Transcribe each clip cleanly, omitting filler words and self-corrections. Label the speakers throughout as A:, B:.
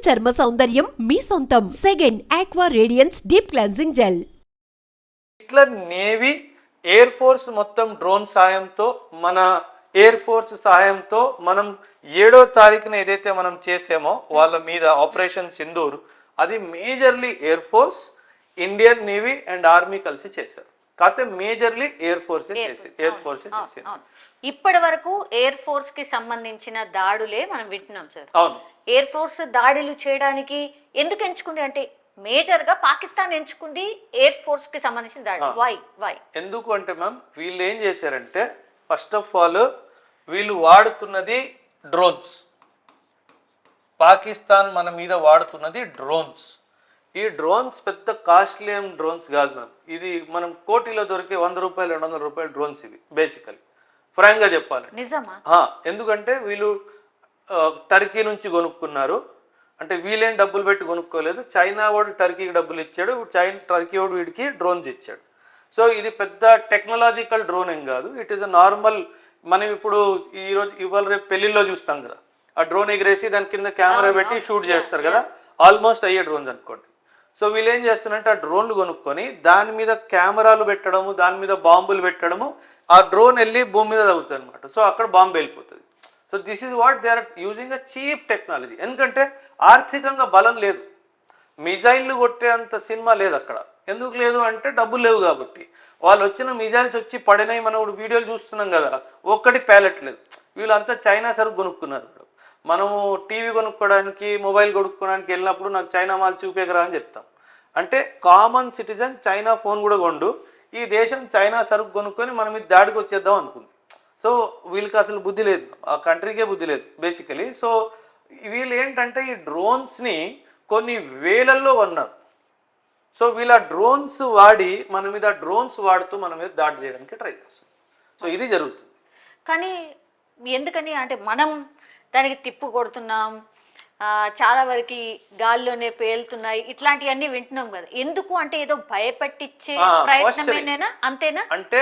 A: చర్మ సౌందర్యం మీ సొంతం. Second aqua radiance deep cleansing gel.
B: ఇట్లా నేవీ ఎయిర్ ఫోర్స్ మొత్తం డ్రోన్ సాయంతో మన ఎయిర్ ఫోర్స్ సహాయంతో మనం 7వ తారీఖున ఏదైతే మనం చేసామో వాళ్ళ మీద ఆపరేషన్ సింధూర్, అది majorly air force, Indian navy and army కలిసి చేశారు. కాకపోతే మేజర్లీ ఎయిర్ ఫోర్స్ చేసేది.
C: ఇప్పటి వరకు ఎయిర్ ఫోర్స్ కి సంబంధించిన దాడులే మనం వింటున్నాం సార్.
B: అవును,
C: ఎయిర్ ఫోర్స్ దాడులు చేయడానికి ఎందుకు ఎంచుకుంది అంటే మేజర్ గా పాకిస్తాన్ ఎంచుకుంది ఎయిర్ ఫోర్స్ కి సంబంధించిన దాడులు. వై
B: ఎందుకు అంటే మ్యామ్, వీళ్ళు ఏం చేశారంటే ఫస్ట్ ఆఫ్ ఆల్ వీళ్ళు వాడుతున్నది డ్రోన్స్. పాకిస్తాన్ మన మీద వాడుతున్నది డ్రోన్స్. ఈ డ్రోన్స్ పెద్ద కాస్ట్లీ ఏం డ్రోన్స్ కాదు మ్యామ్. ఇది మనం కోటిలో దొరికే 100 రూపాయలు 200 రూపాయల డ్రోన్స్ ఇవి బేసికలీ, ఫ్రాంక్ గా చెప్పాలి. ఎందుకంటే వీళ్ళు టర్కీ నుంచి కొనుక్కున్నారు. అంటే వీళ్ళేం డబ్బులు పెట్టి కొనుక్కోలేదు, చైనా వాడు టర్కీకి డబ్బులు ఇచ్చాడు, టర్కీ వాడు వీడికి డ్రోన్స్ ఇచ్చాడు. సో ఇది పెద్ద టెక్నాలజికల్ డ్రోన్ ఏం కాదు, ఇట్ ఈస్ అ నార్మల్. మనం ఇప్పుడు ఇవాళ రేపు పెళ్లిలో చూస్తాం కదా, ఆ డ్రోన్ ఎగిరేసి దాని కింద కెమెరా పెట్టి షూట్ చేస్తారు కదా, ఆల్మోస్ట్ అయ్యే డ్రోన్స్ అనుకోండి. సో వీళ్ళు ఏం చేస్తున్నారంటే ఆ డ్రోన్లు కొనుక్కొని దాని మీద కెమెరాలు పెట్టడము, దాని మీద బాంబులు పెట్టడము, ఆ డ్రోన్ వెళ్ళి భూమి మీద తగ్గుతుంది అనమాట. సో అక్కడ బాంబు వెళ్ళిపోతుంది. So this is what they are using a cheap technology. ఎందుకంటే ఆర్థికంగా బలం లేదు, మిజైళ్ళు కొట్టే అంత సినిమా లేదు అక్కడ. ఎందుకు లేదు అంటే డబ్బులు లేవు కాబట్టి. వాళ్ళు వచ్చిన మిజైల్స్ వచ్చి పడినాయి, మనం వీడియోలు చూస్తున్నాం కదా, ఒక్కటి ప్యాలెట్ లేదు. వీళ్ళంతా చైనా సరుకు కొనుక్కున్నారు. మనము టీవీ కొనుక్కోవడానికి, మొబైల్ కొనుక్కోవడానికి వెళ్ళినప్పుడు నాకు చైనా మాల్ చూపేకరా అని చెప్తాం. అంటే కామన్ సిటిజన్ చైనా ఫోన్ కూడా కొండు, ఈ దేశం చైనా సరుకు కొనుక్కొని మనం ఇది దాడికి వచ్చేద్దాం అనుకుంది. సో వీళ్ళకి అసలు బుద్ధి లేదు, ఆ కంట్రీకే బుద్ధి లేదు బేసికలీ. సో వీళ్ళు ఏంటంటే ఈ డ్రోన్స్ని కొన్ని వేలల్లో కొన్నారు. సో వీళ్ళ డ్రోన్స్ వాడి మన మీద డ్రోన్స్ వాడుతూ మన మీద దాడి చేయడానికి ట్రై చేస్తారు. సో ఇది జరుగుతుంది.
C: కానీ ఎందుకని అంటే మనం దానికి తిప్పు కొడుతున్నాం, చాలా వరకు గాల్లోనే పేలుతున్నాయి, ఇట్లాంటివన్నీ వింటున్నాం కదా. ఎందుకు అంటే ఏదో భయపెట్టించే ప్రయత్నమేనా, అంతేనా?
B: అంటే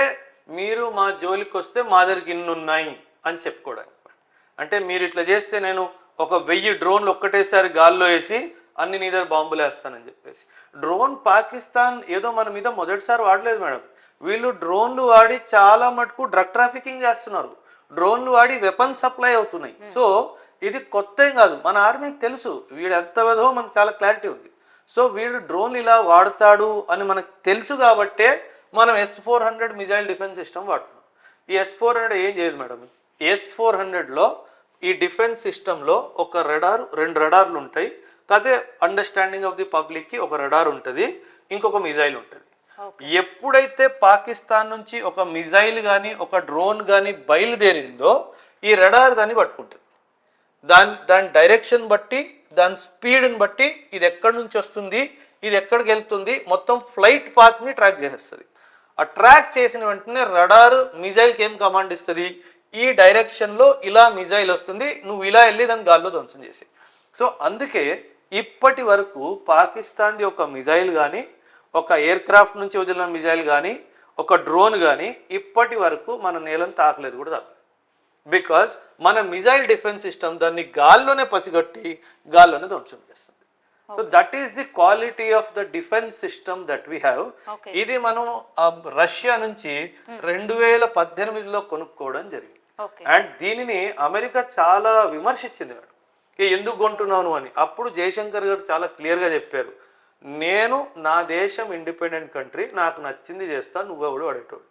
B: మీరు మా జోలికి వస్తే మా దగ్గరికి ఇన్ని ఉన్నాయి అని చెప్పుకోవడానికి. అంటే మీరు ఇట్లా చేస్తే నేను ఒక 1000 డ్రోన్లు ఒక్కటేసారి గాల్లో వేసి అన్ని నీ దగ్గర బాంబులు వేస్తానని చెప్పేసి. డ్రోన్ పాకిస్తాన్ ఏదో మన మీద మొదటిసారి వాడలేదు మేడం. వీళ్ళు డ్రోన్లు వాడి చాలా మటుకు డ్రగ్ ట్రాఫికింగ్ చేస్తున్నారు, డ్రోన్లు వాడి వెపన్ సప్లై అవుతున్నాయి. సో ఇది కొత్త ఏం కాదు, మన ఆర్మీకి తెలుసు వీడు ఎంత విధో మనకు చాలా క్లారిటీ ఉంది. సో వీడు డ్రోన్ ఇలా వాడతాడు అని మనకు తెలుసు కాబట్టే మనం S-400 మిజైల్ డిఫెన్స్ సిస్టమ్ వాడుతున్నాం. ఈ S-400 ఏం చేయదు మేడం. S-400లో ఈ డిఫెన్స్ సిస్టంలో ఒక రడార్, 2 రడార్లు ఉంటాయి. కాకపోతే అండర్స్టాండింగ్ ఆఫ్ ది పబ్లిక్కి ఒక రడార్ ఉంటుంది, ఇంకొక మిజైల్ ఉంటుంది. ఎప్పుడైతే పాకిస్తాన్ నుంచి ఒక మిజైల్ కానీ ఒక డ్రోన్ కానీ బయలుదేరిందో ఈ రడార్ దాన్ని పట్టుకుంటుంది. దాని డైరెక్షన్ బట్టి, దాని స్పీడ్ని బట్టి ఇది ఎక్కడి నుంచి వస్తుంది, ఇది ఎక్కడికి వెళ్తుంది, మొత్తం ఫ్లైట్ పాత్ని ట్రాక్ చేసేస్తుంది. ఆ ట్రాక్ చేసిన వెంటనే రడార్ మిజైల్కి ఏం కమాండ్ ఇస్తుంది, ఈ డైరెక్షన్లో ఇలా మిజైల్ వస్తుంది, నువ్వు ఇలా వెళ్ళి దాన్ని గాల్లో ధ్వంసం చేసి. సో అందుకే ఇప్పటి వరకు పాకిస్తాన్ది ఒక మిజైల్ కానీ, ఒక ఎయిర్ క్రాఫ్ట్ నుంచి వదిలిన మిజైల్ కానీ, ఒక డ్రోన్ కానీ ఇప్పటి వరకు మన నేలను తాకలేదు కూడా తాకలేదు. బికాజ్ మన మిజైల్ డిఫెన్స్ సిస్టమ్ దాన్ని గాల్లోనే పసిగట్టి గాల్లోనే ధ్వంసం చేస్తుంది. So that is the quality of the defence system that we have. ఇది మనం రష్యా నుంచి 2018లో కొనుక్కోవడం జరిగింది. అండ్ దీనిని అమెరికా చాలా విమర్శించింది మేడం, ఎందుకు కొంటున్నాను అని. అప్పుడు జయశంకర్ గారు చాలా క్లియర్గా చెప్పారు, నేను నా దేశం ఇండిపెండెంట్ కంట్రీ, నాకు నచ్చింది చేస్తా, నువ్వెవడు అడేటోడు.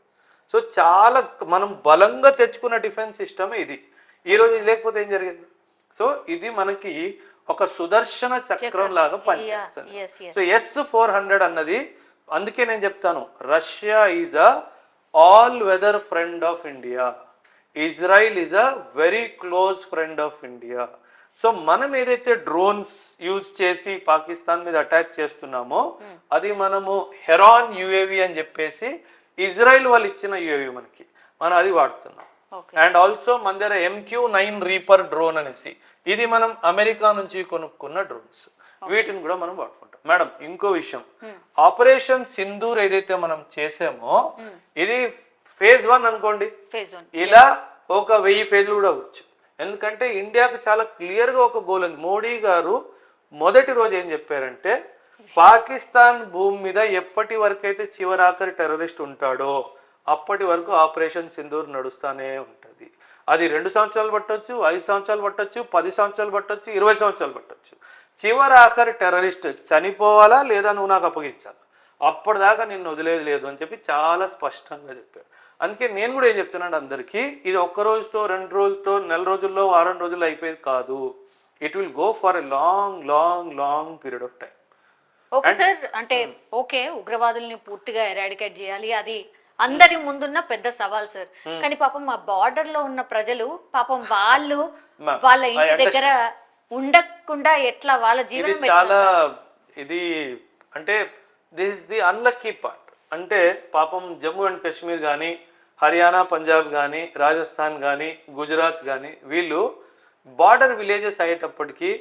B: సో చాలా మనం బలంగా తెచ్చుకున్న డిఫెన్స్ సిస్టమే ఇది. ఈరోజు లేకపోతే ఏం జరిగింది. సో ఇది మనకి ఒక సుదర్శన చక్రం లాగా పనిచేస్తుంది. సో S-400 అన్నది, అందుకే నేను చెప్తాను, Russia is a all weather friend of India, Israel is a very close friend of India. So మనం ఏదైతే డ్రోన్స్ యూజ్ చేసి పాకిస్తాన్ మీద అటాక్ చేస్తున్నామో అది మనము హెరాన్ యుఏవి అని చెప్పేసి ఇజ్రాయిల్ వాళ్ళు ఇచ్చిన యుఏవి మనం అది వాడుతున్నాం. అండ్ ఆల్సో మన దగ్గర MQ-9 రీపర్ డ్రోన్ అనేసి, ఇది మనం అమెరికా నుంచి కొనుక్కున్న డ్రోన్స్, వీటిని కూడా మనం వాడుకుంటాం. మేడం ఇంకో విషయం, ఆపరేషన్ సింధూర్ ఏదైతే మనం చేసామో ఇది phase 1 అనుకోండి, ఇలా ఒక 1000 ఫేజ్లు కూడా అవ్వచ్చు. ఎందుకంటే ఇండియాకు చాలా క్లియర్గా ఒక గోల్ ఉంది. మోడీ గారు మొదటి రోజు ఏం చెప్పారంటే పాకిస్తాన్ భూమి మీద ఎప్పటి వరకు అయితే చివరాఖరి టెర్రరిస్ట్ ఉంటాడో అప్పటి వరకు ఆపరేషన్ సింధూర్ నడుస్తూనే ఉంటుంది. అది 2 సంవత్సరాలు పట్టొచ్చు, 5 సంవత్సరాలు పట్టొచ్చు, 10 సంవత్సరాలు పట్టొచ్చు, 20 సంవత్సరాలు పట్టొచ్చు. చివరాఖరి టెర్రరిస్ట్ చనిపోవాలా లేదా నువ్వు నాకు అప్పగించాలి, అప్పటిదాకా నిన్ను వదిలేదు లేదు అని చెప్పి చాలా స్పష్టంగా చెప్పారు. అందుకే నేను కూడా ఏం చెప్తున్నాను అందరికీ, ఇది ఒక్క రోజుతో 2 రోజులతో నెల రోజుల్లో వారం రోజుల్లో అయిపోయేది కాదు. It will go for a long long long period of time.
C: Okay sir, అంటే ఓకే ఉగ్రవాదుల్ని పూర్తిగా ఎరాడికేట్ చేయాలి, అది అందరి ముందున్న పెద్ద సవాల్ సార్. కానీ పాపం మా బార్డర్ లో ఉన్న ప్రజలు పాపం వాళ్ళు వాళ్ళ ఇంటి దగ్గర ఉండకుండా ఎట్లా వాళ్ళ జీవనం
B: చాలా ఇది అంటే this is the unlucky part. అంటే పాపం జమ్మూ అండ్ కాశ్మీర్ కానీ, హర్యానా, పంజాబ్ కానీ, రాజస్థాన్ కానీ, గుజరాత్ కానీ వీళ్ళు బార్డర్ విలేజెస్ అయ్యేటప్పటికి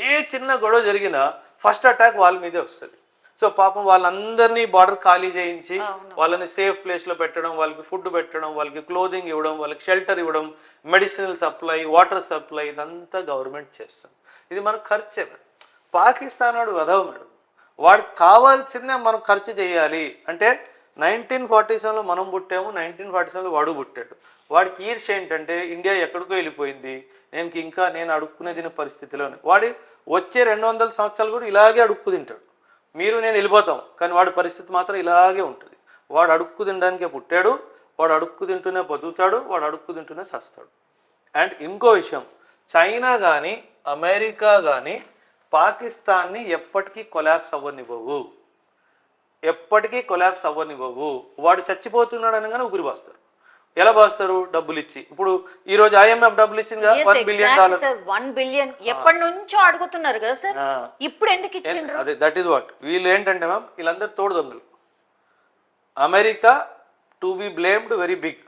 B: ఏ చిన్న గొడవ జరిగినా ఫస్ట్ అటాక్ వాళ్ళ మీదే వస్తుంది. సో పాపం వాళ్ళందరినీ బార్డర్ ఖాళీ చేయించి వాళ్ళని సేఫ్ ప్లేస్లో పెట్టడం, వాళ్ళకి ఫుడ్ పెట్టడం, వాళ్ళకి క్లోదింగ్ ఇవ్వడం, వాళ్ళకి షెల్టర్ ఇవ్వడం, మెడిసినల్ సప్లై, వాటర్ సప్లై ఇదంతా గవర్నమెంట్ చేస్తుంది. ఇది మనకు ఖర్చే. పాకిస్తాన్ వాడు వదవ మేడం, వాడికి కావాల్సిందే మనం ఖర్చు చేయాలి. అంటే 1947లో మనం పుట్టాము, 1947లో వాడు పుట్టాడు. వాడికి ఈర్ష్య ఏంటంటే ఇండియా ఎక్కడికో వెళ్ళిపోయింది, నేను అడుక్కునే తినే పరిస్థితిలోనే. వాడి వచ్చే 200 సంవత్సరాలు కూడా ఇలాగే అడుక్కు తింటాడు. మీరు నేను వెళ్ళిపోతాం, కానీ వాడి పరిస్థితి మాత్రం ఇలాగే ఉంటుంది. వాడు అడుక్కు తినడానికే పుట్టాడు, వాడు అడుక్కు తింటూనే బతుకుతాడు, వాడు అడుక్కు తింటూనే సస్తాడు. అండ్ ఇంకో విషయం, చైనా కానీ అమెరికా కానీ పాకిస్తాన్ని ఎప్పటికీ కొలాప్స్ అవ్వనివ్వవు, ఎప్పటికీ కొలాప్స్ అవ్వనివ్వవు. వాడు చచ్చిపోతున్నాడు అనగానే ఊపిరి పోస్తారు. ఎలా పోస్తారు? డబ్బులు ఇచ్చి. ఇప్పుడు ఈ రోజు IMF డబ్బులు ఇచ్చింది కదా, $1 బిలియన్.
C: 1 బిలియన్ ఎప్పటి నుంచో అడుగుతున్నారు కదా సార్, ఇప్పుడు ఎందుకు ఇచ్చిండ్రు?
B: అదే దట్ ఈస్ వాట్. వీళ్ళు ఏంటంటే మ్యామ్, వీళ్ళందరూ తోడు దొంగలు. America to be blamed very big.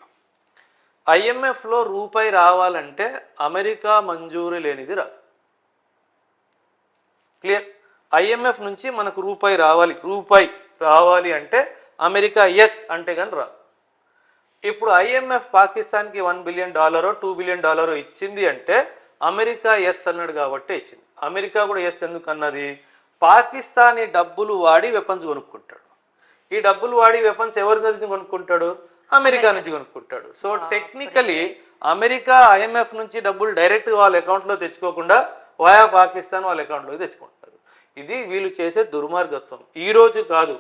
B: IMFలో రూపాయి రావాలంటే అమెరికా మంజూరు లేనిది రాదు. క్లియర్? IMF నుంచి మనకు రూపాయి రావాలి అంటే అమెరికా ఎస్ అంటే కానీ రాదు. ఇప్పుడు IMF పాకిస్తాన్కి $1 బిలియన్, $2 బిలియన్ ఇచ్చింది అంటే అమెరికా ఎస్ అన్నాడు కాబట్టి ఇచ్చింది. అమెరికా కూడా ఎస్ ఎందుకు అన్నది? పాకిస్తానీ డబ్బులు వాడి వెపన్స్ కొనుక్కుంటాడు. ఈ డబ్బులు వాడి వెపన్స్ ఎవరి నుంచి కొనుక్కుంటాడు? అమెరికా నుంచి కొనుక్కుంటాడు. సో టెక్నికలీ అమెరికా IMF నుంచి డబ్బులు డైరెక్ట్గా వాళ్ళ అకౌంట్లో తెచ్చుకోకుండా వయా పాకిస్తాన్ వాళ్ళ అకౌంట్లోకి తెచ్చుకుంటారు. ఇది వీళ్ళు చేసే దుర్మార్గత్వం. ఈరోజు కాదు,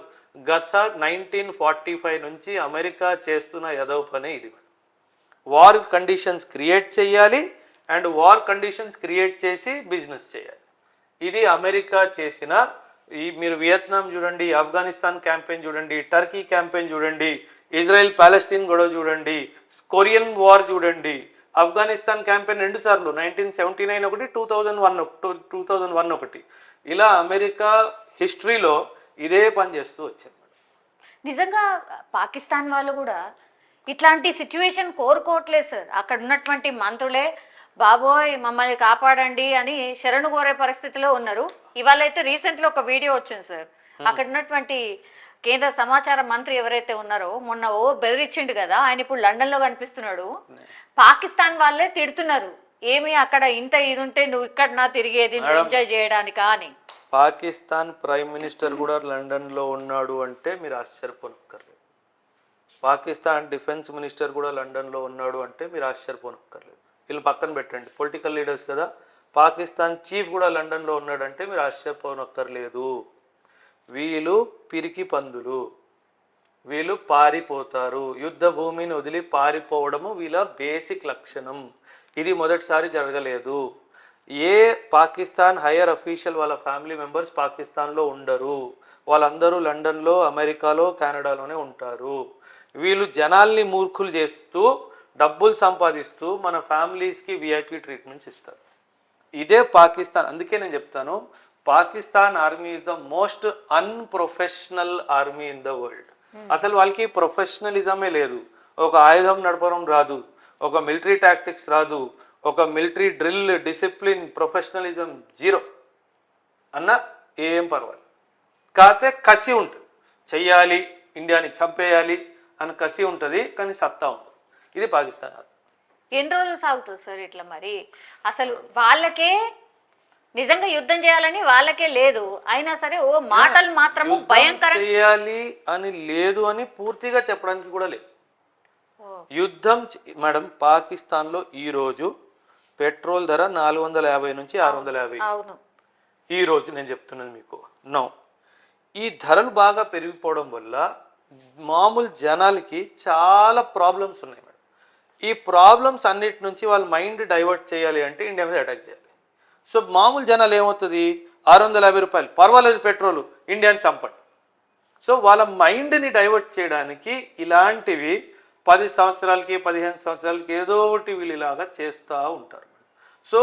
B: గత 1945 నుంచి అమెరికా చేస్తున్న ఎదవ పనే ఇది. వార్ కండిషన్స్ క్రియేట్ చేయాలి అండ్ వార్ కండిషన్స్ క్రియేట్ చేసి బిజినెస్ చేయాలి. ఇది అమెరికా చేసిన మీరు వియత్నాం చూడండి, ఆఫ్ఘనిస్తాన్ క్యాంపెయిన్ చూడండి, టర్కీ క్యాంపెయిన్ చూడండి, ఇజ్రాయెల్ పాలెస్టీన్ గొడవ చూడండి, కొరియన్ వార్ చూడండి. ఆఫ్ఘనిస్తాన్ క్యాంపెయిన్ 2 సార్లు, 1979 ఒకటి, 2001 ఒకటి. ఇలా అమెరికా హిస్టరీలో ఇదే పని చేస్తూ వచ్చింది.
C: నిజంగా పాకిస్తాన్ వాళ్ళు కూడా ఇట్లాంటి సిచ్యువేషన్ కోరుకోవట్లేదు సార్. అక్కడ ఉన్నటువంటి మంత్రులే బాబోయ్ మమ్మల్ని కాపాడండి అని శరణు కోరే పరిస్థితిలో ఉన్నారు. ఇవాళ అయితే రీసెంట్లో ఒక వీడియో వచ్చింది సార్, అక్కడ ఉన్నటువంటి కేంద్ర సమాచార మంత్రి ఎవరైతే ఉన్నారో మొన్న బెదిరించిండు కదా, ఆయన ఇప్పుడు లండన్లో కనిపిస్తున్నాడు. పాకిస్తాన్ వాళ్ళే తిడుతున్నారు, ఏమి అక్కడ ఇంత ఇది ఉంటే నువ్వు ఇక్కడ నా తిరిగేది ఎంజాయ్ చేయడానికా అని.
B: పాకిస్తాన్ ప్రైమ్ మినిస్టర్ కూడా లండన్లో ఉన్నాడు అంటే మీరు ఆశ్చర్యపోనక్కర్లేదు. పాకిస్తాన్ డిఫెన్స్ మినిస్టర్ కూడా లండన్లో ఉన్నాడు అంటే మీరు ఆశ్చర్యపోనక్కర్లేదు. వీళ్ళు పక్కన పెట్టండి, పొలిటికల్ లీడర్స్ కదా. పాకిస్తాన్ చీఫ్ కూడా లండన్లో ఉన్నాడంటే మీరు ఆశ్చర్యపోనక్కర్లేదు. వీళ్ళు పిరికి పందులు, వీళ్ళు పారిపోతారు. యుద్ధ భూమిని వదిలి పారిపోవడము వీళ్ళ బేసిక్ లక్షణం. ఇది మొదటిసారి జరగలేదు. ఏ పాకిస్తాన్ హైయర్ అఫీషియల్ వాళ్ళ ఫ్యామిలీ మెంబర్స్ పాకిస్తాన్లో ఉండరు. వాళ్ళందరూ లండన్లో, అమెరికాలో, కెనడాలోనే ఉంటారు. వీళ్ళు జనాల్ని మూర్ఖులు చేస్తూ డబ్బులు సంపాదిస్తూ మన ఫ్యామిలీస్కి VIP ట్రీట్మెంట్స్ ఇస్తారు. ఇదే పాకిస్తాన్. అందుకే నేను చెప్తాను, Pakistan army is the most unprofessional army in the world. అసలు వాళ్ళకి ప్రొఫెషనలిజమే లేదు. ఒక ఆయుధం నడపడం రాదు, ఒక మిలిటరీ టాక్టిక్స్ రాదు, ఒక military drill, discipline, professionalism zero అన్న ఏం పర్వాలేదు. కాకపోతే కసి ఉంటుంది, చెయ్యాలి, ఇండియాని చంపేయాలి అని కసి ఉంటుంది, కానీ సత్తా ఉంటుంది. ఇది పాకిస్తాన్.
C: ఎన్ని రోజులు సాగుతుంది సార్ ఇట్లా? మరి అసలు వాళ్ళకే నిజంగా యుద్ధం చేయాలని వాళ్ళకే లేదు, అయినా సరే ఓ మాటలు మాత్రము
B: యుద్ధం
C: భయంకర.
B: చేయాలి అని లేదు అని పూర్తిగా చెప్పడానికి కూడా లేదు. మేడం, పాకిస్తాన్లో ఈరోజు పెట్రోల్ ధర 450 నుంచి 650.
C: అవును.
B: ఈ రోజు నేను చెప్తున్నది మీకు నో. ఈ ధరలు బాగా పెరిగిపోవడం వల్ల మామూలు జనాలకి చాలా ప్రాబ్లమ్స్ ఉన్నాయి మేడం. ఈ ప్రాబ్లమ్స్ అన్నిటి నుంచి వాళ్ళ మైండ్ డైవర్ట్ చేయాలి అంటే ఇండియా మీద అటాక్ చేయాలి. సో మామూలు జనాలు ఏమవుతుంది, 650 రూపాయలు పర్వాలేదు పెట్రోల్, ఇండియాని చంపండి. సో వాళ్ళ మైండ్ని డైవర్ట్ చేయడానికి ఇలాంటివి 10 సంవత్సరాలకి 15 సంవత్సరాలకి ఏదో ఒకటి వీళ్ళు ఇలాగా చేస్తూ ఉంటారు. సో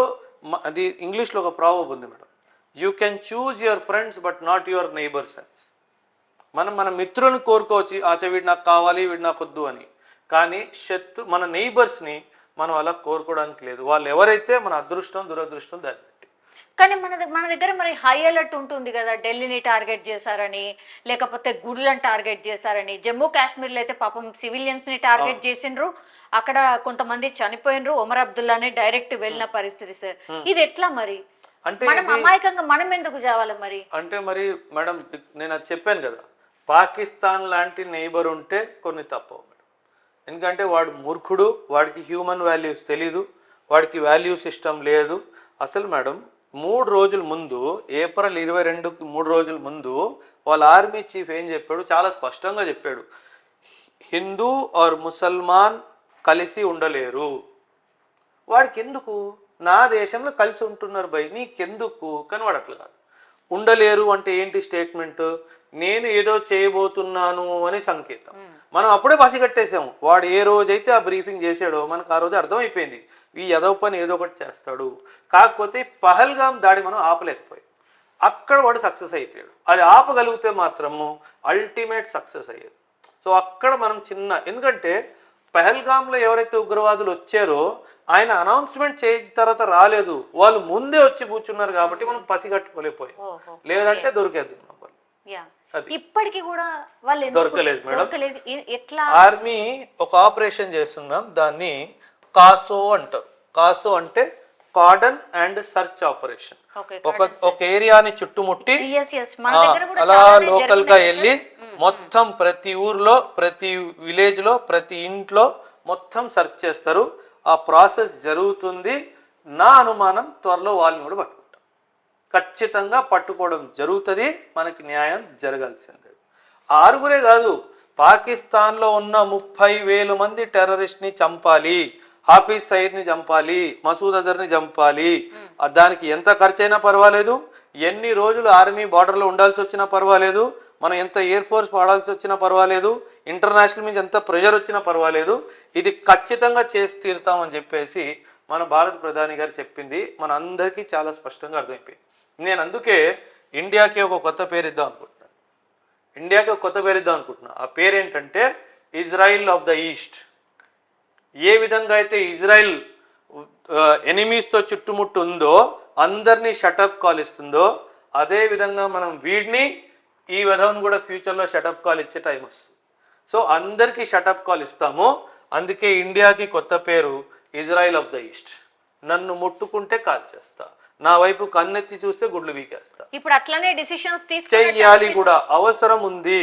B: అది ఇంగ్లీష్లో ఒక ప్రావర్బ్ ఉంది madam, you can choose your friends but not your neighbours అని. మన మిత్రులను కోరుకోవచ్చు, వీడు నాకు కావాలి వీడు నాకు వద్దు అని, కానీ మన నైబర్స్ని మనం అలా కోరుకోవడానికి లేదు. వాళ్ళు ఎవరైతే మన అదృష్టం దురదృష్టం దాన్ని బట్టి.
C: కానీ మన దగ్గర మరి హై అలర్ట్ ఉంటుంది కదా, ఢిల్లీని టార్గెట్ చేశారని, లేకపోతే గుడులను టార్గెట్ చేశారని. జమ్మూ కాశ్మీర్లో అయితే పాపం సివిలియన్స్ ని టార్గెట్ చేసిండ్రు, అక్కడ కొంతమంది చనిపోయినరు. ఒమర్ అబ్దుల్లానే డైరెక్ట్ వెళ్ళిన పరిస్థితి సార్. ఇది ఎట్లా మరి?
B: అంటే
C: మనం అమాయకంగా మనం ఎందుకు చావాలి మరి?
B: అంటే మరి మేడం, నేను అది చెప్పాను కదా, పాకిస్తాన్ లాంటి నైబర్ ఉంటే కొన్ని తప్పవు మేడం. ఎందుకంటే వాడు మూర్ఖుడు, వాడికి హ్యూమన్ వాల్యూస్ తెలీదు, వాడికి వాల్యూ సిస్టమ్ లేదు అసలు మేడం. 3 రోజుల ముందు, ఏప్రిల్ 22కి 3 రోజుల ముందు వాళ్ళ ఆర్మీ చీఫ్ ఏం చెప్పాడు, చాలా స్పష్టంగా చెప్పాడు, హిందూ ఆర్ ముసల్మాన్ కలిసి ఉండలేరు. వాడికి ఎందుకు, నా దేశంలో కలిసి ఉంటున్నారు భయ్, నీకెందుకు? కానీ వాడు అట్లా కాదు. ఉండలేరు అంటే ఏంటి స్టేట్మెంట్, నేను ఏదో చేయబోతున్నాను అని సంకేతం. మనం అప్పుడే పసిగట్టేసాము. వాడు ఏ రోజైతే ఆ బ్రీఫింగ్ చేసాడో మనకు ఆ రోజు అర్థమైపోయింది, ఈ ఎదవ పని ఏదో ఒకటి చేస్తాడు. కాకపోతే పహల్గాం దాడి మనం ఆపలేకపోయాం, అక్కడ వాడు సక్సెస్ అయిపోయాడు. అది ఆపగలిగితే మాత్రము అల్టిమేట్ సక్సెస్ అయ్యేది. సో అక్కడ మనం ఎందుకంటే పహల్గాంలో ఎవరైతే ఉగ్రవాదులు వచ్చారో ఆయన అనౌన్స్మెంట్ చేసిన తర్వాత రాలేదు, వాళ్ళు ముందే వచ్చి కూర్చున్నారు కాబట్టి మనం పసిగట్టుకోలేకపోయాం. లేదంటే దొరికేది
C: ఇప్పటికి కూడా వాళ్ళు
B: దొరకలేదు మేడం.
C: ఎట్లా
B: ఆర్మీ ఒక ఆపరేషన్ చేస్తున్నాం, దాన్ని కాసో అంటారు. కాసో అంటే కార్డన్ అండ్ సర్చ్ ఆపరేషన్. ఒక ఏరియాని చుట్టుముట్టి అలా లోకల్ గా వెళ్ళి మొత్తం ప్రతి ఊర్లో, ప్రతి విలేజ్ లో, ప్రతి ఇంట్లో మొత్తం సెర్చ్ చేస్తారు. ఆ ప్రాసెస్ జరుగుతుంది. నా అనుమానం త్వరలో వాళ్ళని కూడా పట్టుకుంటాం, ఖచ్చితంగా పట్టుకోవడం జరుగుతుంది. మనకి న్యాయం జరగాల్సిందే. 6 కాదు, పాకిస్తాన్లో ఉన్న 30,000 మంది టెర్రరిస్ట్ని చంపాలి, హాఫీజ్ సయీద్ని చంపాలి, మసూద్ అజర్ని చంపాలి. దానికి ఎంత ఖర్చు అయినా పర్వాలేదు, ఎన్ని రోజులు ఆర్మీ బార్డర్లో ఉండాల్సి వచ్చినా పర్వాలేదు, మనం ఎంత ఎయిర్ ఫోర్స్ వాడాల్సి వచ్చినా పర్వాలేదు, ఇంటర్నేషనల్ మీద ఎంత ప్రెషర్ వచ్చినా పర్వాలేదు, ఇది ఖచ్చితంగా చేసి తీరుతామని చెప్పేసి మన భారత ప్రధాని గారు చెప్పింది మన అందరికీ చాలా స్పష్టంగా అర్థమైపోయింది. నేను అందుకే ఇండియాకి ఒక కొత్త పేరు ఇద్దాం అనుకుంటున్నాను. ఆ పేరు ఏంటంటే ఇజ్రాయిల్ ఆఫ్ ద ఈస్ట్. ఏ విధంగా అయితే ఇజ్రాయిల్ ఎనిమీస్తో చుట్టుముట్టు ఉందో, అందరినీ షటప్ కాల్ ఇస్తుందో, అదే విధంగా మనం వీడిని ఈ విధంగా కూడా ఫ్యూచర్లో షటప్ కాల్ ఇచ్చే టైం వస్తుంది. సో అందరికీ షటప్ కాల్ ఇస్తాము. అందుకే ఇండియాకి కొత్త పేరు ఇజ్రాయిల్ ఆఫ్ ద ఈస్ట్. నన్ను ముట్టుకుంటే కాల్ చేస్తా, నా వైపు కన్నెత్తి చూస్తే గుడ్లు వీకేస్తా.
C: ఇప్పుడు అట్లనే డిసిషన్స్
B: చెయ్యాలి కూడా, అవసరం ఉంది.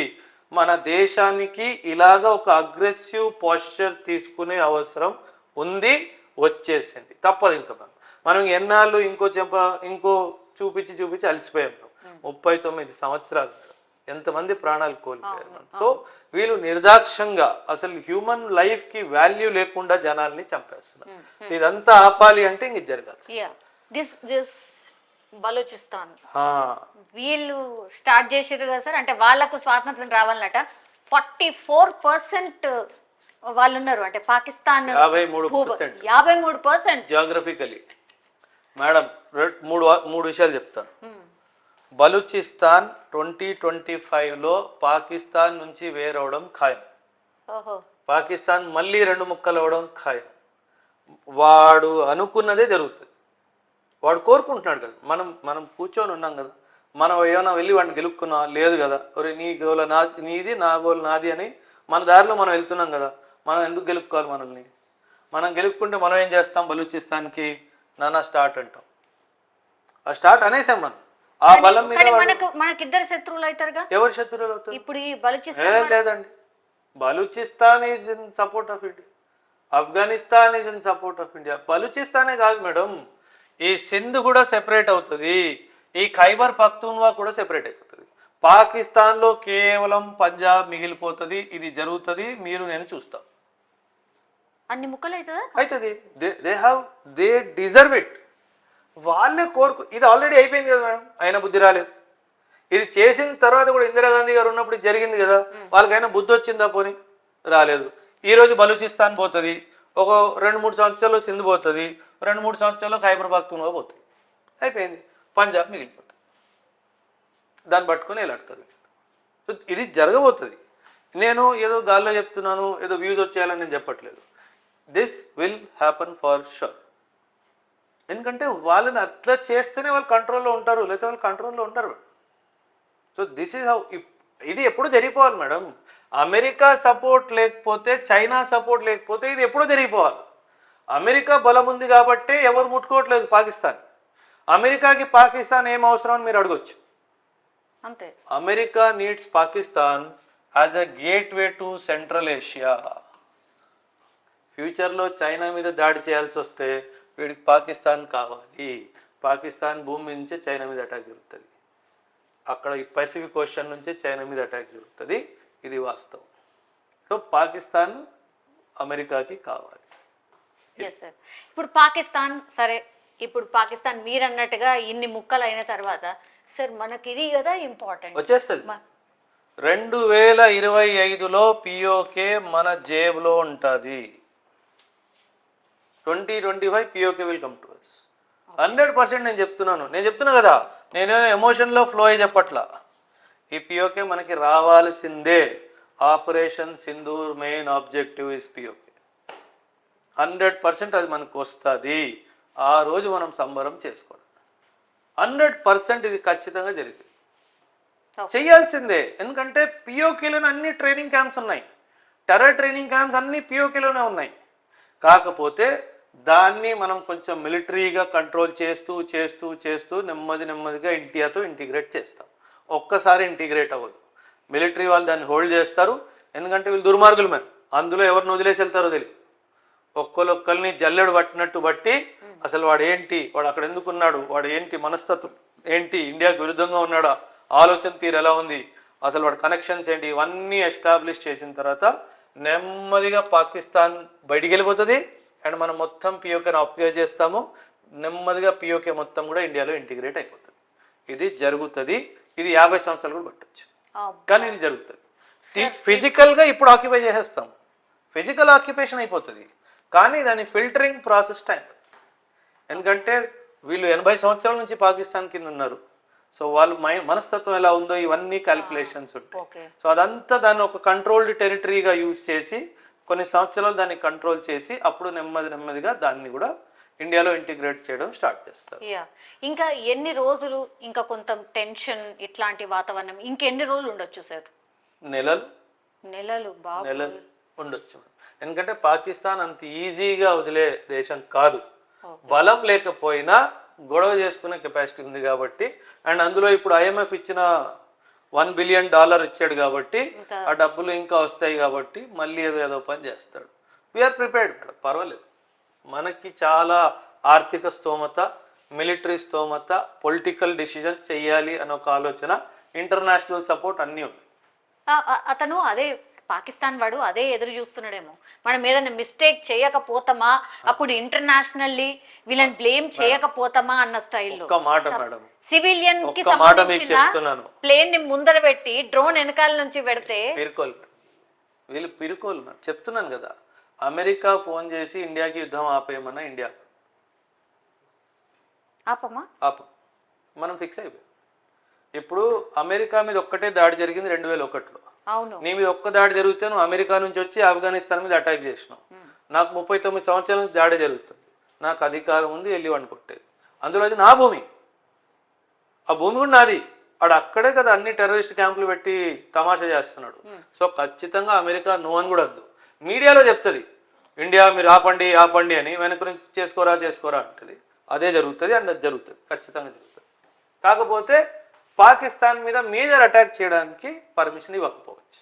B: మన దేశానికి ఇలాగా ఒక అగ్రెసివ్ పోస్చర్ తీసుకునే అవసరం ఉంది, వచ్చేసింది, తప్పదు. ఇంకా మనం ఎన్నాళ్ళు ఇంకో చూపించి అలసిపోయాం. 39 సంవత్సరాలు ఎంతమంది ప్రాణాలు కోల్పోయారు. సో వీళ్ళు నిర్దాక్షంగా అసలు హ్యూమన్ లైఫ్ కి వాల్యూ లేకుండా జనాల్ని చంపేస్తున్నారు. ఇదంతా ఆపాలి అంటే ఇంక జరగాలి.
C: బలూచిస్తాన్ వీళ్ళు స్టార్ట్ చేసారు కదా సార్, అంటే వాళ్ళకు స్వాతంత్రం రావాలన్నట. 44% వాళ్ళు ఉన్నారు, అంటే పాకిస్తాన్ 53%.
B: జియోగ్రఫికలీ మేడం మూడు విషయాలు చెప్తాను. బలూచిస్తాన్ 2025లో పాకిస్తాన్ నుంచి వేరవడం ఖాయం. పాకిస్తాన్ మళ్ళీ 2 ముక్కలు అవడం ఖాయం. వాడు అనుకున్నదే జరుగుతుంది, వాడు కోరుకుంటున్నాడు కదా. మనం కూర్చొని ఉన్నాం కదా, మనం ఏమైనా వెళ్ళి వాడిని గెలుక్కున్నా లేదు కదా. ఒరే నీ గోల నీది, నా గోల్ నాది అని మన దారిలో మనం వెళ్తున్నాం కదా. మనం ఎందుకు గెలుక్కోవాలి? మనం గెలుక్కుంటే మనం ఏం చేస్తాం? బలూచిస్తాన్కి నానా స్టార్ట్ అంటాం. ఆ స్టార్ట్ అనేసాం మనం. ఆ బలం మీద
C: కానీ
B: వాడు-
C: మనకిద్దరు శత్రువులు అవుతారుగా
B: ఎవరు శత్రువులు అవుతారు?
C: ఇప్పుడు ఈ బలూచిస్తాన్
B: లేదండి, Balochistan is in support of India, Afghanistan is in support of India. బలూచిస్తానే కాదు మేడం, ఈ సింధ్ కూడా సెపరేట్ అవుతుంది, ఈ ఖైబర్ పఖ్తూన్వా కూడా సెపరేట్ అయిపోతుంది. పాకిస్తాన్లో కేవలం పంజాబ్ మిగిలిపోతుంది. ఇది జరుగుతుంది, మీరు నేను చూస్తాం.
C: అన్ని ముక్కలు అవుతుందా?
B: అవుతుంది. They deserve it. వాళ్ళే ఇది ఆల్రెడీ అయిపోయింది కదా మేడం, అయినా బుద్ధి రాలేదు. ఇది చేసిన తర్వాత కూడా ఇందిరాగాంధీ గారు ఉన్నప్పుడు ఇది జరిగింది కదా, వాళ్ళకైనా బుద్ధి వచ్చిందా? పోని రాలేదు. ఈరోజు బలూచిస్తాన్ పోతుంది, ఒక 2-3 సంవత్సరాలు సింధ్ పోతుంది, 2-3 సంవత్సరాలు ఖైబర్ పఖ్తూన్వా పోతుంది, అయిపోయింది. పంజాబ్ మిగిలిపోతుంది. దాన్ని పట్టుకొని వెళ్ళాడతారు. సో ఇది జరగబోతుంది. నేను ఏదో గాల్లో చెప్తున్నాను, ఏదో వ్యూస్ వచ్చేయాలని నేను చెప్పట్లేదు. This will happen for sure. ఎందుకంటే వాళ్ళని అట్లా చేస్తేనే వాళ్ళు కంట్రోల్లో ఉంటారు, లేకపోతే వాళ్ళు కంట్రోల్లో ఉండరు. So this is how. ఇది ఎప్పుడు జరిగిపోవాలి మేడం. అమెరికా సపోర్ట్ లేకపోతే, చైనా సపోర్ట్ లేకపోతే ఇది ఎప్పుడో జరిగిపోవాలి. అమెరికా బలం ఉంది కాబట్టి ఎవరు ముట్టుకోవట్లేదు పాకిస్తాన్. అమెరికాకి పాకిస్తాన్ ఏం అవసరం అని మీరు అడగొచ్చు.
C: అంతే.
B: America needs Pakistan as a gateway to central Asia. ఫ్యూచర్లో చైనా మీద దాడి చేయాల్సి వస్తే వీడికి పాకిస్తాన్ కావాలి. పాకిస్తాన్ భూమి నుంచే చైనా మీద అటాక్ జరుగుతుంది, అక్కడ ఈ పసిఫిక్ ఓషన్ నుంచే చైనా మీద అటాక్ జరుగుతుంది. ఇది వాస్తవం. సో పాకిస్తాన్ అమెరికాకి కావాలి.
C: Yes sir. ఇప్పుడు పాకిస్తాన్ సరే, ఇప్పుడు పాకిస్తాన్ మీరు అన్నట్టుగా ఇన్ని ముక్కలు అయిన తర్వాత సార్ మనకి ఇది కదా ఇంపార్టెంట్
B: వచ్చేస్తుంది. 2025లో పిఓకే మన జేబులో ఉంటుంది. 2025 PoK will come to us 100%. నేను చెప్తున్నా కదా, నేను ఎమోషన్లో ఫ్లో అయ్యి చెప్పట్లా. ఈ పిఓకే మనకి రావాల్సిందే. Operation Sindoor main objective is PoK. 100% అది మనకు వస్తుంది. ఆ రోజు మనం సంబరం చేసుకోవడం 100% ఇది ఖచ్చితంగా జరిగింది, చేయాల్సిందే. ఎందుకంటే పిఓకేలోనే అన్ని ట్రైనింగ్ క్యాంప్స్ ఉన్నాయి, టెర్రర్ ట్రైనింగ్ క్యాంప్స్ అన్ని పిఓకేలోనే ఉన్నాయి. కాకపోతే దాన్ని మనం కొంచెం మిలిటరీగా కంట్రోల్ చేస్తూ చేస్తూ చేస్తూ నెమ్మదిగా ఇండియాతో ఇంటిగ్రేట్ చేస్తాం. ఒక్కసారి ఇంటిగ్రేట్ అవ్వదు. మిలిటరీ వాళ్ళు దాన్ని హోల్డ్ చేస్తారు, ఎందుకంటే వీళ్ళు దుర్మార్గులు. మరి అందులో ఎవరిని వదిలేసి వెళ్తారో తెలియదు. ఒక్కరిని జల్లెడు పట్టినట్టు బట్టి అసలు వాడు ఏంటి, వాడు అక్కడ ఎందుకున్నాడు, వాడు ఏంటి, మనస్తత్వం ఏంటి, ఇండియాకు విరుద్ధంగా ఉన్నాడా, ఆలోచన తీరు ఎలా ఉంది, అసలు వాడు కనెక్షన్స్ ఏంటి, ఇవన్నీ ఎస్టాబ్లిష్ చేసిన తర్వాత నెమ్మదిగా పాకిస్తాన్ బయటికి వెళ్ళిపోతుంది. అండ్ మనం మొత్తం పిఓకేని ఆక్యుపై చేస్తాము. నెమ్మదిగా పిఓకే మొత్తం కూడా ఇండియాలో ఇంటిగ్రేట్ అయిపోతుంది. ఇది జరుగుతుంది. ఇది 50 సంవత్సరాలు కూడా పట్టచ్చు, కానీ ఇది జరుగుతుంది. ఫిజికల్గా ఇప్పుడు ఆక్యుపై చేసేస్తాం, ఫిజికల్ ఆక్యుపేషన్ అయిపోతుంది. కానీ దాని ఫిల్టరింగ్ ప్రాసెస్ టైం. ఎందుకంటే వీళ్ళు 80 సంవత్సరాల నుంచి పాకిస్తాన్ కింద ఉన్నారు. సో వాళ్ళు మనస్తత్వం ఎలా ఉందో ఇవన్నీ క్యాలిక్యులేషన్స్ ఉంటాయి. సో అదంతా దాన్ని ఒక కంట్రోల్డ్ టెరిటరీగా యూజ్ చేసి కొన్ని సంవత్సరాలు దాన్ని కంట్రోల్ చేసి అప్పుడు నెమ్మదిగా దాన్ని కూడా ఇండియాలో ఇంటిగ్రేట్ చేయడం స్టార్ట్ చేస్తారు.
C: ఇంకా ఎన్ని రోజులు, ఇంకా కొంత టెన్షన్ ఇట్లాంటి వాతావరణం ఇంకెన్ని రోజులు ఉండొచ్చు సార్?
B: నెలలు ఉండొచ్చు. ఎందుకంటే పాకిస్తాన్ అంత ఈజీగా వదిలే దేశం కాదు. బలం లేకపోయినా గొడవ చేసుకునే కెపాసిటీ ఉంది కాబట్టి. అండ్ అందులో ఇప్పుడు IMF ఇచ్చిన $1 బిలియన్ ఇచ్చాడు కాబట్టి ఆ డబ్బులు ఇంకా వస్తాయి కాబట్టి మళ్ళీ ఏదో పని చేస్తాడు. వీఆర్ ప్రిపేర్డ్ మేడం, పర్వాలేదు. మనకి చాలా ఆర్థిక స్తోమత, మిలిటరీ స్తోమత, పొలిటికల్ డిసిజన్ చెయ్యాలి అనే ఒక ఆలోచన, ఇంటర్నేషనల్ సపోర్ట్ అన్నీ ఉన్నాయి.
C: అతను అదే పాకిస్తాన్ వాడు అదే ఎదురు చూస్తున్నాడేమో, మనం ఏదైనా మిస్టేక్ చేయకపోతామా, అప్పుడు ఇంటర్నేషనల్లీ వీళ్ళని బ్లేమ్ చేయకపోతామా అన్న స్టైల్లో. సివిలియన్ కి సంబంధించిన ప్లేన్ ని ముందర పెట్టి డ్రోన్ వెనకాల నుంచి పెడితే
B: వీళ్ళు పిరుకోలు. చెప్తున్నాను కదా, అమెరికా ఫోన్ చేసి ఇండియాకి యుద్ధం ఆపేయమన్నా ఇండియా
C: ఆపం,
B: మనం ఫిక్స్ అయిపోయాం. ఇప్పుడు అమెరికా మీద ఒక్కటే దాడి జరిగింది 2001లో. నీ మీద ఒక్క దాడి జరిగితే నువ్వు అమెరికా నుంచి వచ్చి ఆఫ్ఘనిస్తాన్ మీద అటాక్ చేసినావు. నాకు 39 సంవత్సరాల నుంచి దాడి జరుగుతుంది, నాకు అధికారం ఉంది, వెళ్ళి వాడిని కొట్టేది. అందులో అది నా భూమి, ఆ భూమి కూడా నాది. అక్కడే కదా అన్ని టెర్రరిస్ట్ క్యాంపులు పెట్టి తమాషా చేస్తున్నాడు. సో ఖచ్చితంగా అమెరికా నువ్వు అని కూడా వద్దు. మీడియాలో చెప్తుంది ఇండియా మీరు ఆపండి అని, వెనక నుంచి చేసుకోరా అంటది. అదే జరుగుతుంది, అండ్ అది జరుగుతుంది, ఖచ్చితంగా జరుగుతుంది. కాకపోతే పాకిస్తాన్ మీద మేజర్ అటాక్ చేయడానికి పర్మిషన్ ఇవ్వకపోవచ్చు.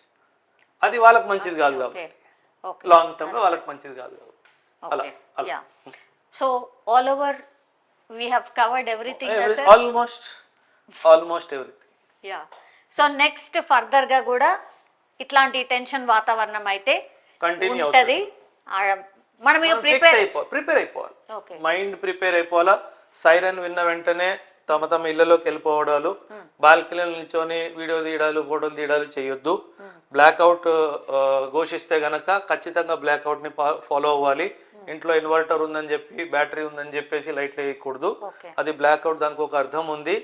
B: అది వాళ్ళకి మంచిది కాదు కాబట్టి, లాంగ్ టర్మ్ లో వాళ్ళకి మంచిది కాదు కాబట్టి అలా
C: yeah. So all over we have covered everything, sir.
B: Almost everything.
C: Yeah. So next further గా కూడా ఇట్లాంటి టెన్షన్ వాతావరణం అయితే
B: కంటిన్యూ
C: ఉంటది. మనం ఇక ప్రిపేర్
B: అయిపోవాలి.
C: ఓకే.
B: మైండ్ ప్రిపేర్ అయిపోవాలా. సైరన్ విన్న వెంటనే తమ తమ ఇళ్లలోకి వెళ్ళిపోవడాలు, బాల్కనీలో నిల్చొని వీడియో తీయడాలు, ఫోటోలు తీయడాలు చేయొద్దు. బ్లాక్అవుట్ ఘోషిస్తే గనక ఖచ్చితంగా బ్లాక్అవుట్ ని ఫాలో అవ్వాలి. ఇంట్లో ఇన్వర్టర్ ఉందని చెప్పి, బ్యాటరీ ఉందని చెప్పేసి లైట్లు వేయకూడదు. అది బ్లాక్అవుట్, దానికి ఒక అర్థం ఉంది.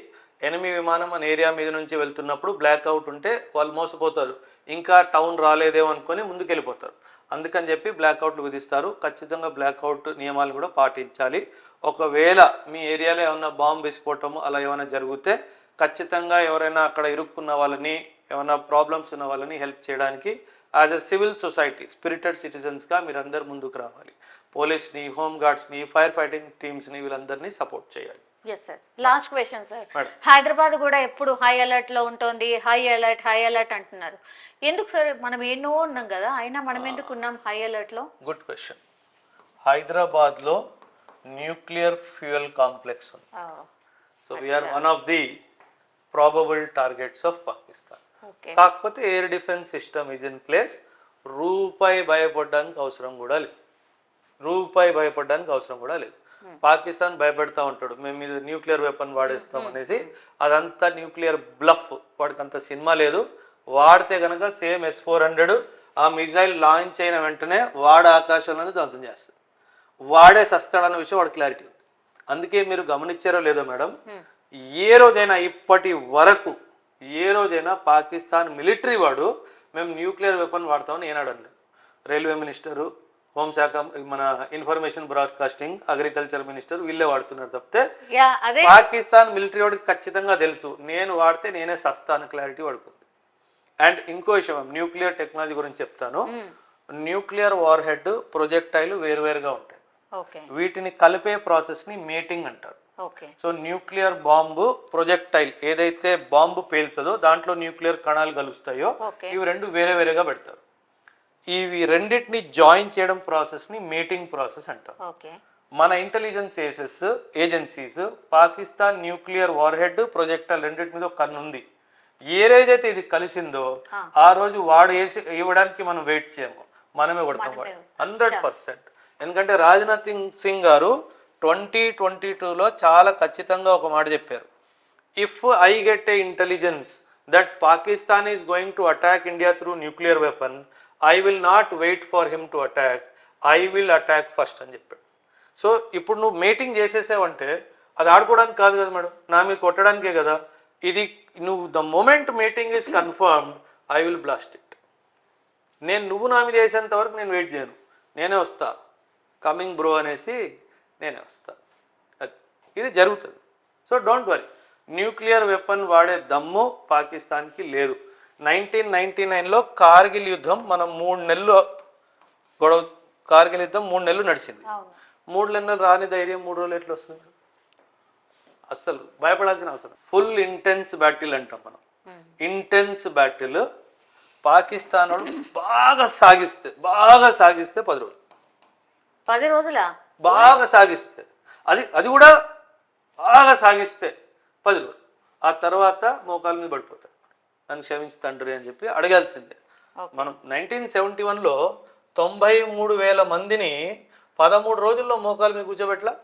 B: ఎనిమి విమానం మన ఏరియా మీద నుంచి వెళ్తున్నప్పుడు బ్లాక్అవుట్ ఉంటే వాళ్ళు మోసపోతారు, ఇంకా టౌన్ రాలేదేమో అనుకొని ముందుకు వెళ్ళిపోతారు. అందుకని చెప్పి బ్లాక్అవుట్లు విధిస్తారు. ఖచ్చితంగా బ్లాక్అవుట్ నియమాలు కూడా పాటించాలి. ఒకవేళ మీ ఏరియాలో ఏమైనా బాంబు విస్ఫోటము అలా ఏమైనా జరిగితే ఖచ్చితంగా ఎవరైనా అక్కడ ఇరుక్కున్న వాళ్ళని, ఏమైనా ప్రాబ్లమ్స్ ఉన్న వాళ్ళని హెల్ప్ చేయడానికి as a civil society spirited సిటిజన్స్గా మీరందరూ ముందుకు రావాలి. పోలీస్ని, హోమ్ గార్డ్స్ని, ఫైర్ ఫైటింగ్ టీమ్స్ని వీళ్ళందరినీ సపోర్ట్ చేయాలి.
C: Yes sir. Last question sir, Hyderabad కూడా ఎప్పుడు హై అలర్ట్ లో ఉంటుంది, హై అలర్ట్ అంటున్నారు. ఎందుకు సార్? మనం ఎన్నో ఉన్నాం కదా, అయినా మనం ఎందుకు ఉన్నాం హై అలర్ట్ లో?
B: Good question. హైదరాబాద్ లో న్యూక్లియర్ ఫ్యూయల్ కాంప్లెక్స్ ఉంది. So we are one of the probable targets of Pakistan. కాకపోతే air defence system is in place. రూపాయి భయపడడానికి అవసరం కూడా లేదు. పాకిస్తాన్ భయపెడతా ఉంటాడు, మేము మీద న్యూక్లియర్ వెపన్ వాడేస్తాం అనేసి. అదంతా న్యూక్లియర్ బ్లఫ్. వాడికి అంత సినిమా లేదు. వాడితే కనుక సేమ్ S-400 ఆ మిజైల్ లాంచ్ అయిన వెంటనే వాడు ఆకాశంలోనే ధ్వంసం చేస్తాడు. వాడే సస్తాడన్న విషయం వాడు క్లారిటీ ఉంది. అందుకే మీరు గమనించారో లేదో మేడం, ఏ రోజైనా ఇప్పటి వరకు పాకిస్తాన్ మిలిటరీ వాడు మేము న్యూక్లియర్ వెపన్ వాడతామని ఏనాడు అనలేదు. రైల్వే మినిస్టరు, హోంశాఖ, మన ఇన్ఫర్మేషన్ బ్రాడ్కాస్టింగ్, అగ్రికల్చర్ మినిస్టర్ వీళ్ళే వాడుతున్నారు తప్పితే పాకిస్తాన్ మిలిటరీ వాడికి ఖచ్చితంగా తెలుసు నేను వాడితే నేనే సస్తాను క్లారిటీ వాడుకుంది. అండ్ ఇంకో విషయం, న్యూక్లియర్ టెక్నాలజీ గురించి చెప్తాను. న్యూక్లియర్ వార్ హెడ్, ప్రొజెక్టైల్ వేరువేరుగా ఉంటాయి. వీటిని కలిపే ప్రాసెస్ ని మేటింగ్ అంటారు. సో న్యూక్లియర్ బాంబు, ప్రొజెక్టైల్ ఏదైతే బాంబు పేలుతుందో దాంట్లో న్యూక్లియర్ కణాలు కలుస్తాయో ఇవి రెండు వేరేగా పెడతారు. ఇవి రెండింటిని జాయిన్ చేయడం ప్రాసెస్ ని మేటింగ్ ప్రాసెస్ అంటారు. మన intelligence agencies Pakistan nuclear war head, projectile రెండింటి మీద ఒక కన్ను ఉంది. ఏ రోజైతే ఇది కలిసిందో ఆ రోజు వాడు ఇవ్వడానికి మనం వెయిట్ చేయము, మనమే కొడతాం వాడు 100%. ఎందుకంటే రాజ్నాథ్ సింగ్ గారు 2022లో చాలా ఖచ్చితంగా ఒక మాట చెప్పారు. If I get a intelligence that Pakistan is going to attack India through nuclear weapon, I will not wait for him to attack, I will attack first అని చెప్పాడు. సో ఇప్పుడు నువ్వు మీటింగ్ చేసేసావంటే అది ఆడుకోవడానికి కాదు కదా మేడం, నా మీద కొట్టడానికే కదా. ఇది నువ్వు the moment meeting is confirmed, I will blast it. నువ్వు నా మీద వేసేంత వరకు నేను వెయిట్ చేయను, నేనే వస్తా, కమింగ్ బ్రో అనేసి నేనే వస్తా. ఇది జరుగుతుంది. So don't worry, nuclear weapon వాడే దమ్ము పాకిస్తాన్కి లేదు. 1999లో కార్గిల్ యుద్ధం మనం 3 నెలలు గొడవ, కార్గిల్ యుద్ధం 3 నెలలు నడిచింది. 3 నెలలు రాని ధైర్యం 3 రోజులు ఎట్లా వస్తుంది? అస్సలు భయపడాల్సిన అవసరం. ఫుల్ ఇంటెన్స్ బ్యాటిల్ అంటాం మనం. ఇంటెన్స్ బ్యాటిల్ పాకిస్తాన్ వాడు బాగా సాగిస్తే 10 రోజులా బాగా సాగిస్తే, అది కూడా బాగా సాగిస్తే 10 రోజులు, ఆ తర్వాత మోకాల మీద పడిపోతాడు. నన్ను క్షమించి తండ్రి అని చెప్పి అడగాల్సిందే. మనం 1971లో 93,000 మందిని 13 రోజుల్లో మోకాల మీద కూర్చోబెట్లా.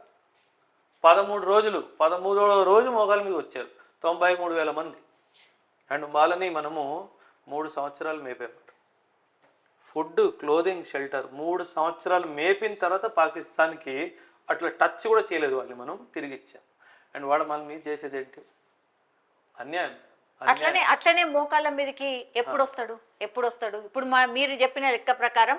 B: 13వ రోజు మోకాల మీద వచ్చారు 93,000 మంది. అండ్ వాళ్ళని మనము 3 సంవత్సరాలు మేపాము. ఫుడ్, క్లోదింగ్, షెల్టర్ 3 సంవత్సరాలు మేపిన తర్వాత పాకిస్తాన్కి అట్లా టచ్ కూడా చేయలేదు వాళ్ళని, మనం తిరిగి ఇచ్చాం. అండ్ వాడు మన మీద చేసేది ఏంటి? అన్యాయం.
C: అట్లనే మోకాళ్ళ మీదకి ఎప్పుడు వస్తాడు? ఇప్పుడు మీరు చెప్పిన లెక్క ప్రకారం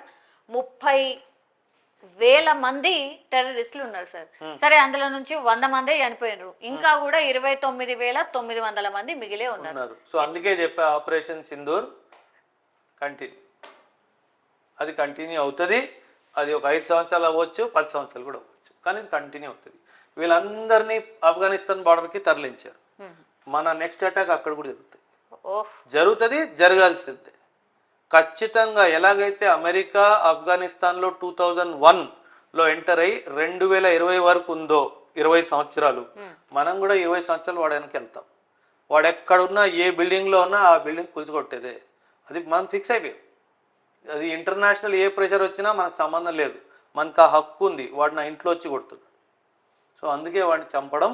C: 30,000 మంది టెర్రరిస్టులు ఉన్నారు సార్. సరే, అందులో నుంచి 100 మందే చనిపోయినారు, ఇంకా కూడా 29,900 మంది మిగిలే ఉన్నారు.
B: సో అందుకే చెప్పే ఆపరేషన్ సింధూర్ అది కంటిన్యూ అవుతుంది. అది ఒక 5 సంవత్సరాలు అవ్వచ్చు, 10 సంవత్సరాలు కూడా అవ్వచ్చు, కానీ కంటిన్యూ అవుతుంది. వీళ్ళందరినీ ఆఫ్ఘనిస్తాన్ బార్డర్కి తరలించారు. మన నెక్స్ట్ అటాక్ అక్కడ కూడా జరుగుతుంది.
C: ఓహ్
B: జరుగుతుంది, జరగాల్సిందే ఖచ్చితంగా. ఎలాగైతే అమెరికా ఆఫ్ఘనిస్తాన్లో 2001లో ఎంటర్ అయ్యి 2020 వరకు ఉందో 20 సంవత్సరాలు, మనం కూడా 20 సంవత్సరాలు వాడు వెనక్కి వెళ్తాం. వాడు ఎక్కడున్నా ఏ బిల్డింగ్లో ఉన్నా ఆ బిల్డింగ్ కూల్చుకొట్టేదే. అది మనం ఫిక్స్ అయిపోయాం. అది ఇంటర్నేషనల్ ఏ ప్రెషర్ వచ్చినా మనకు సంబంధం లేదు, మనకు ఆ హక్కు ఉంది. వాడు నా ఇంట్లో వచ్చి కొడుతుంది. సో అందుకే వాడిని చంపడం